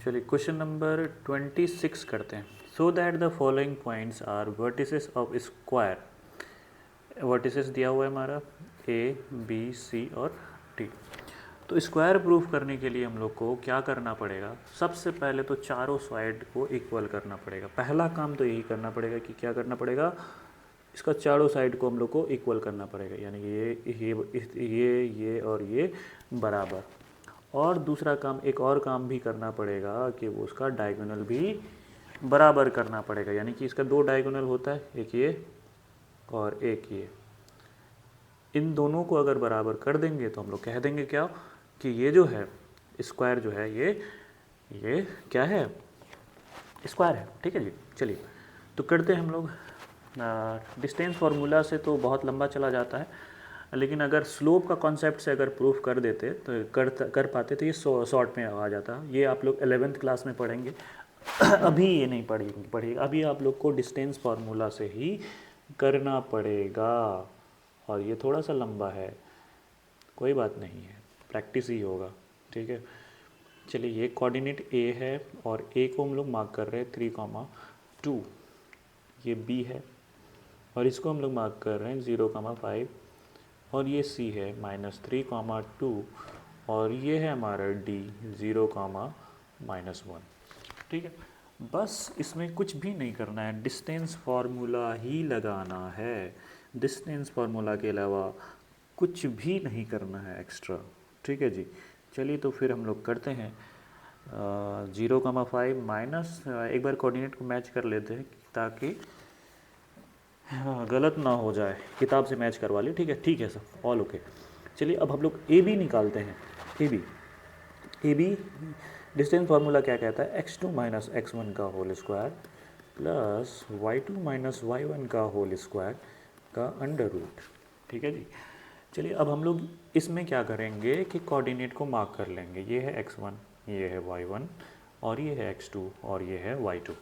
चलिए question number 26 करते हैं। So that the following points are vertices of square. Vertices दिया हुआ है हमारा ए बी सी और डी। तो स्क्वायर प्रूफ करने के लिए हम लोग को क्या करना पड़ेगा? सबसे पहले तो चारों साइड को इक्वल करना पड़ेगा। पहला काम तो यही करना पड़ेगा कि क्या करना पड़ेगा, इसका चारों साइड को हम लोग को इक्वल करना पड़ेगा, यानी कि ये और ये बराबर। और दूसरा काम, एक और काम भी करना पड़ेगा कि वो उसका डायगोनल भी बराबर करना पड़ेगा, यानी कि इसका दो डायगोनल होता है, एक ये और एक ये। इन दोनों को अगर बराबर कर देंगे तो हम लोग कह देंगे क्या कि ये जो है स्क्वायर जो है ये क्या है, स्क्वायर है। ठीक है जी। चलिए तो करते हैं हम लोग। डिस्टेंस फार्मूला से तो बहुत लंबा चला जाता है, लेकिन अगर स्लोप का कॉन्सेप्ट से अगर प्रूफ कर देते तो कर पाते तो ये शॉर्ट में आ जाता। ये आप लोग 11th क्लास में पढ़ेंगे। अभी ये नहीं पढ़ेगा। अभी आप लोग को डिस्टेंस फार्मूला से ही करना पड़ेगा, और ये थोड़ा सा लंबा है, कोई बात नहीं है, प्रैक्टिस ही होगा। ठीक है। चलिए ये कोऑर्डिनेट ए है और ए को हम लोग मार्क कर रहे हैं 3,2। ये बी है और इसको हम लोग मार्क कर रहे हैं 0,5, और ये सी है -3,2, और ये है हमारा डी 0,-1। ठीक है। बस इसमें कुछ भी नहीं करना है, डिस्टेंस फार्मूला ही लगाना है। डिस्टेंस फार्मूला के अलावा कुछ भी नहीं करना है एक्स्ट्रा। ठीक है जी। चलिए तो फिर हम लोग करते हैं 0,5 माइनस, एक बार कोऑर्डिनेट को मैच कर लेते हैं ताकि गलत ना हो जाए। किताब से मैच करवा ली, ठीक है सब ऑल ओके। चलिए अब हम लोग ए बी निकालते हैं। ए बी डिस्टेंस फार्मूला क्या कहता है, x2 माइनस x1 का whole square plus y2 minus y1 का होल स्क्वायर का अंडर रूट। ठीक है जी। चलिए अब हम लोग इसमें क्या करेंगे कि कोऑर्डिनेट को मार्क कर लेंगे। ये है x1, ये है y1, और ये है x2 और ये है y2।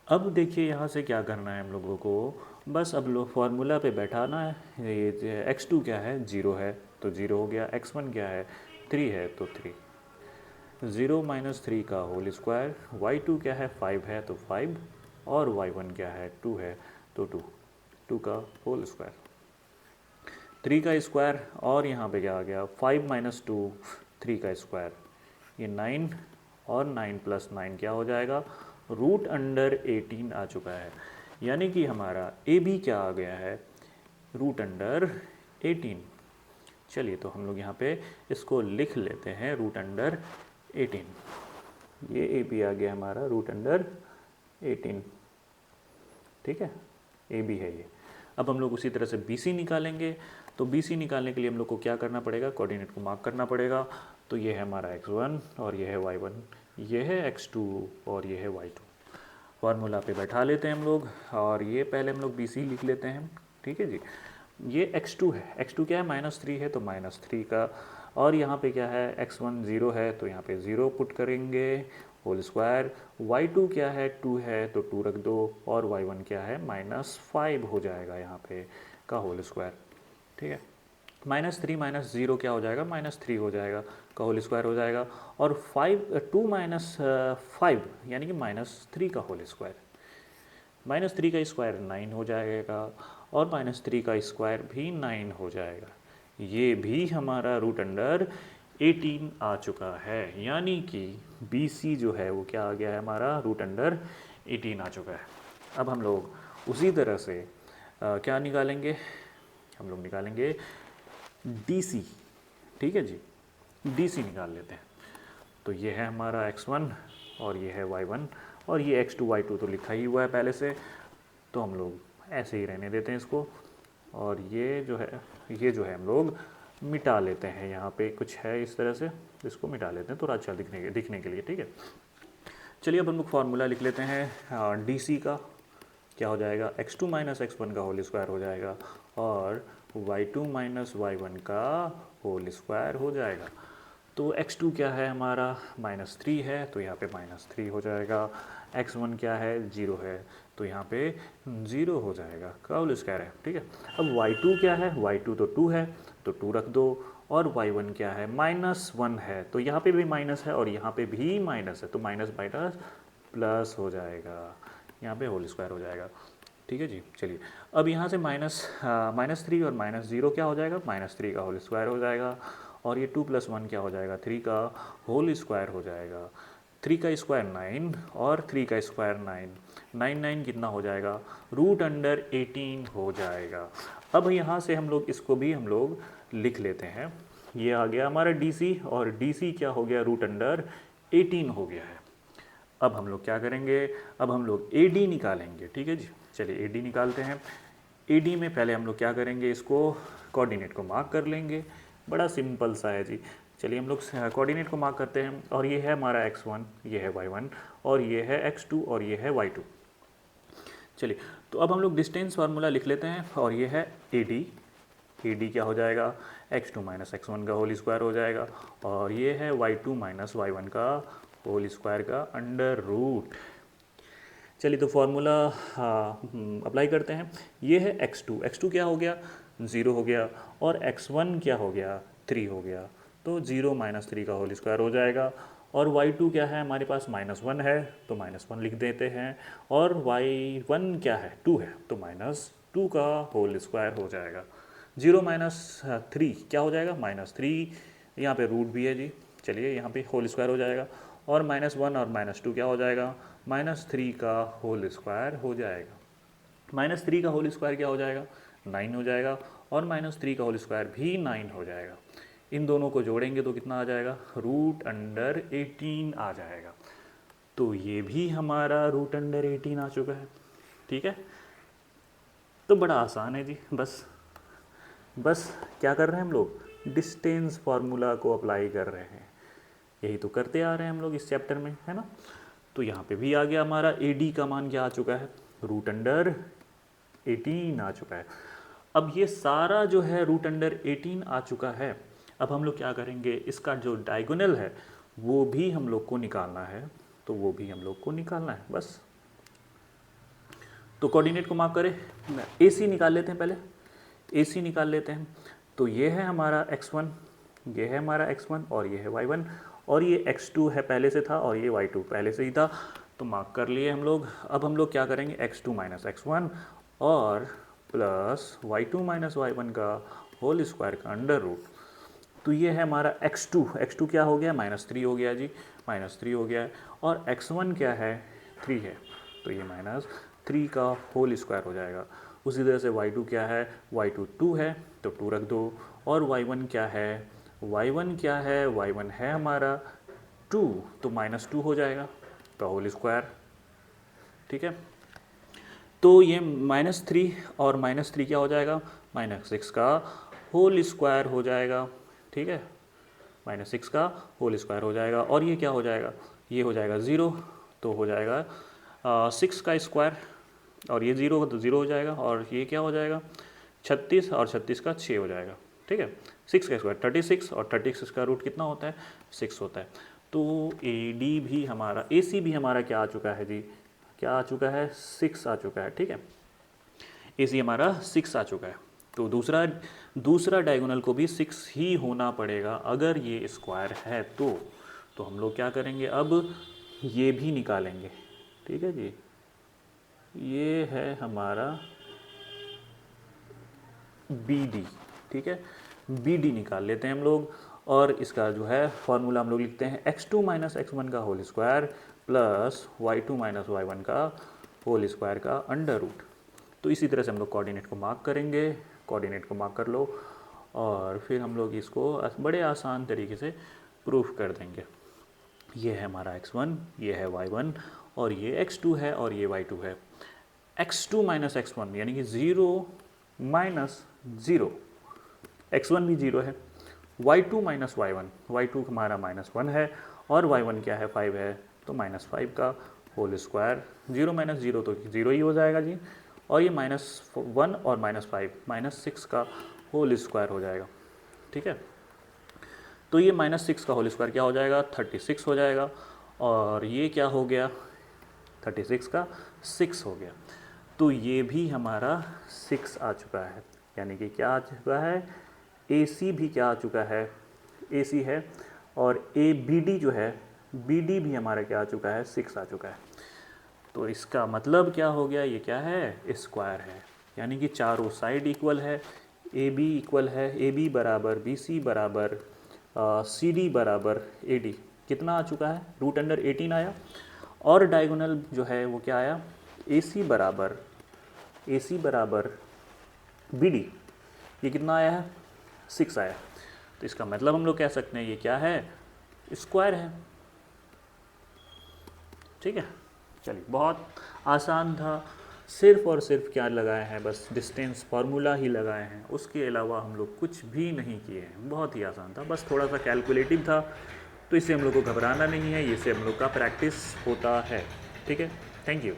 अब देखिए यहाँ से क्या करना है हम लोगों को, बस अब लोग फार्मूला पे बैठाना है। ये x2 क्या है, 0 है तो 0 हो गया। x1 क्या है, 3 है तो 3। 0 माइनस 3 का होल स्क्वायर। y2 क्या है, 5 है तो 5, और y1 क्या है, 2 है तो 2। 2 का होल स्क्वायर, 3 का स्क्वायर, और यहाँ पे क्या आ गया 5 माइनस 2, 3 का स्क्वायर, ये 9, और 9 प्लस 9 क्या हो जाएगा, रूट अंडर 18 आ चुका है। यानी कि हमारा ए बी क्या आ गया है, रूट अंडर 18। चलिए तो हम लोग यहाँ पे इसको लिख लेते हैं रूट अंडर 18। ये ए बी आ गया हमारा रूट अंडर 18। ठीक है, ए बी है ये। अब हम लोग उसी तरह से बी सी निकालेंगे। तो बी सी निकालने के लिए हम लोग को क्या करना पड़ेगा, कोऑर्डिनेट को मार्क करना पड़ेगा। तो ये है हमारा x1 और ये है y1, ये है x2 और ये है y2। फार्मूला पे बैठा लेते हैं हम लोग, और ये पहले हम लोग बी सी लिख लेते हैं। ठीक है जी। ये x2 है, x2 क्या है, -3 है तो -3 का, और यहाँ पे क्या है, x1 0 है तो यहाँ पे 0 पुट करेंगे होल स्क्वायर। y2 क्या है, 2 है तो 2 रख दो, और y1 क्या है, -5 हो जाएगा यहाँ पे का होल स्क्वायर। ठीक है। -3 माइनस 0 क्या हो जाएगा, -3 हो जाएगा का होल स्क्वायर हो जाएगा, और 2 माइनस 5 यानी कि -3 का होल स्क्वायर। -3 का स्क्वायर 9 हो जाएगा, और -3 का स्क्वायर भी 9 हो जाएगा। ये भी हमारा रूट अंडर 18 आ चुका है, यानी कि बी सी जो है वो क्या आ गया है, हमारा रूट अंडर 18 आ चुका है। अब हम लोग उसी तरह से क्या निकालेंगे, हम लोग निकालेंगे डी सी। ठीक है जी, डी सी निकाल लेते हैं। तो ये है हमारा x1 और ये है y1, और ये x2 y2 तो लिखा ही हुआ है पहले से, तो हम लोग ऐसे ही रहने देते हैं इसको। और ये जो है हम लोग मिटा लेते हैं। यहाँ पे कुछ है इस तरह से, इसको मिटा लेते हैं थोड़ा अच्छा दिखने के लिए। ठीक है। चलिए अब हम लोग फार्मूला लिख लेते हैं डी सी का। क्या हो जाएगा, x2 माइनस x1 का होल स्क्वायर हो जाएगा, और y2 माइनस y1 का होल स्क्वायर हो जाएगा। तो x2 क्या है हमारा, -3 है तो यहाँ पे -3 हो जाएगा। x1 क्या है, 0 है तो यहाँ पे 0 हो जाएगा का होल स्क्वायर है। ठीक है। अब y2 क्या है, y2 तो 2 है तो 2 रख दो, और y1 क्या है, -1 है, तो यहाँ पे भी माइनस है और यहाँ पे भी माइनस है, तो माइनस माइनस प्लस हो जाएगा, यहाँ पे होल स्क्वायर हो जाएगा। ठीक है जी। चलिए अब यहाँ से -3 और -0 क्या हो जाएगा, -3 का होल स्क्वायर हो जाएगा, और ये 2 + 1 क्या हो जाएगा, 3 का होल स्क्वायर हो जाएगा। 3 का स्क्वायर 9 और 3 का स्क्वायर 9, 9 कितना हो जाएगा, √18 हो जाएगा। अब यहाँ से हम लोग इसको भी हम लोग लिख लेते हैं, ये आ गया हमारा DC, और DC क्या हो गया, √18 हो गया है। अब हम लोग क्या करेंगे, अब हम लोग AD निकालेंगे। ठीक है जी। चलिए AD निकालते हैं। AD में पहले हम लोग क्या करेंगे, इसको कोऑर्डिनेट को मार्क कर लेंगे, बड़ा सिंपल सा है जी। चलिए हम लोग कोऑर्डिनेट को मार्क करते हैं, और ये है हमारा x1, ये है y1, और ये है x2, और ये है y2। चलिए तो अब हम लोग डिस्टेंस फार्मूला लिख लेते हैं, और ये है AD क्या हो जाएगा, x2 - x1 का होल स्क्वायर हो जाएगा, और ये है y2 - y1 का होल स्क्वायर का अंडर रूट। चलिए तो फार्मूला अप्लाई करते हैं। ये है x2 क्या हो गया, 0 हो गया, और x1 क्या हो गया, 3 हो गया, तो 0 - 3 का होल स्क्वायर हो जाएगा। और y2 क्या है, हमारे पास -1 है, तो -1 लिख देते हैं, और y1 क्या है, 2 है, तो -2 का होल स्क्वायर हो जाएगा। 0 - 3 क्या हो जाएगा, -3, यहाँ पे रूट भी है जी। चलिए यहाँ पे होल स्क्वायर हो जाएगा, और -1 और -2 क्या हो जाएगा, -3 का होल स्क्वायर हो जाएगा। -3 का होल स्क्वायर क्या हो जाएगा, 9 हो जाएगा, और -3 का होल स्क्वायर भी 9 हो जाएगा। इन दोनों को जोड़ेंगे तो कितना आ जाएगा, √18 आ जाएगा। तो ये भी हमारा √18 आ चुका है। ठीक है, तो बड़ा आसान है जी। बस क्या कर रहे हैं हम लोग, डिस्टेंस फार्मूला को अप्लाई कर रहे हैं, यही तो करते आ रहे हैं हम लोग इस चैप्टर में, है ना। तो यहाँ पे भी आ गया हमारा AD का मान क्या आ चुका है, √18 आ चुका है। अब ये सारा जो है √18 आ चुका है। अब हम लोग क्या करेंगे, इसका जो डायगोनल है वो भी हम लोग को निकालना है, तो वो भी हम लोग को निकालना है बस। तो कोऑर्डिनेट को मार्क करें, AC निकाल लेते हैं, पहले AC निकाल लेते हैं। तो ये है हमारा x1, ये है हमारा x1, और ये है y1, और ये x2 है, पहले से था, और ये y2 पहले से ही था, तो मार्क कर लिए हम लोग। अब हम लोग क्या करेंगे, x2 - x1 और प्लस y2 - y1 का होल स्क्वायर का अंडर रूट। तो ये है हमारा x2 क्या हो गया, -3 हो गया जी, -3 हो गया है, और x1 क्या है, 3 है, तो ये -3 का होल स्क्वायर हो जाएगा। उसी तरह से y2 क्या है, y2 2 है, तो 2 रख दो, और y1 क्या है, y1 है हमारा 2, तो -2 हो जाएगा का होल स्क्वायर। ठीक है, तो ये -3 और -3 क्या हो जाएगा, -6 का होल स्क्वायर हो जाएगा। ठीक है, -6 का होल स्क्वायर हो जाएगा, और ये क्या हो जाएगा, ये हो जाएगा 0, तो हो जाएगा 6 का स्क्वायर, और ये 0 तो 0 हो जाएगा, और ये क्या हो जाएगा 36, और 36 का 6 हो जाएगा। ठीक है, 6 का स्क्वायर 36, और 36 का रूट कितना होता है, 6 होता है। तो AC भी हमारा क्या आ चुका है जी, क्या आ चुका है, 6 आ चुका है। ठीक है, AC हमारा 6 आ चुका है। तो दूसरा डायगोनल को भी 6 ही होना पड़ेगा अगर ये स्क्वायर है तो हम लोग क्या करेंगे, अब ये भी निकालेंगे। ठीक है जी, ये है हमारा BD। ठीक है, BD निकाल लेते हैं हम लोग, और इसका जो है फॉर्मूला हम लोग लिखते हैं x2 - x1 का whole square plus y2 - y1 का होल स्क्वायर का अंडर रूट। तो इसी तरह से हम लोग कोऑर्डिनेट को मार्क करेंगे, कोऑर्डिनेट को मार्क कर लो, और फिर हम लोग इसको बड़े आसान तरीके से प्रूफ कर देंगे। ये है हमारा x1, ये है y1, और ये x2 है, और ये y2 है। x2 - x1 यानी कि 0 - 0, x1 भी 0 है, y2 - y1 हमारा -1 है, और y1 क्या है, 5 है, तो -5 का होल स्क्वायर, 0 - 0 तो 0 ही हो जाएगा जी, और ये -1 और -5 -6 का होल स्क्वायर हो जाएगा। ठीक है, तो ये -6 का होल स्क्वायर क्या हो जाएगा, 36 हो जाएगा, और ये क्या हो गया, 36 का 6 हो गया। तो ये भी हमारा 6 आ चुका है, यानी कि क्या आ चुका है, ए सी भी क्या आ चुका है, ए सी है, और ए बी डी जो है, बी डी भी हमारा क्या आ चुका है, 6 आ चुका है। तो इसका मतलब क्या हो गया, ये क्या है, स्क्वायर है, यानी कि चारों साइड इक्वल है, ए बी इक्वल है, ए बी बराबर बी सी बराबर सी डी बराबर ए डी, कितना आ चुका है, √18 आया। और डायगोनल जो है वो क्या आया, ए सी बराबर बी डी, ये कितना आया है, 6 आया। तो इसका मतलब हम लोग कह सकते हैं ये क्या है, स्क्वायर है। ठीक है, चलिए बहुत आसान था, सिर्फ और सिर्फ क्या लगाए हैं, बस डिस्टेंस फार्मूला ही लगाए हैं, उसके अलावा हम लोग कुछ भी नहीं किए हैं, बहुत ही आसान था, बस थोड़ा सा कैलकुलेटिव था। तो इससे हम लोग को घबराना नहीं है, इससे हम लोग का प्रैक्टिस होता है। ठीक है, थैंक यू।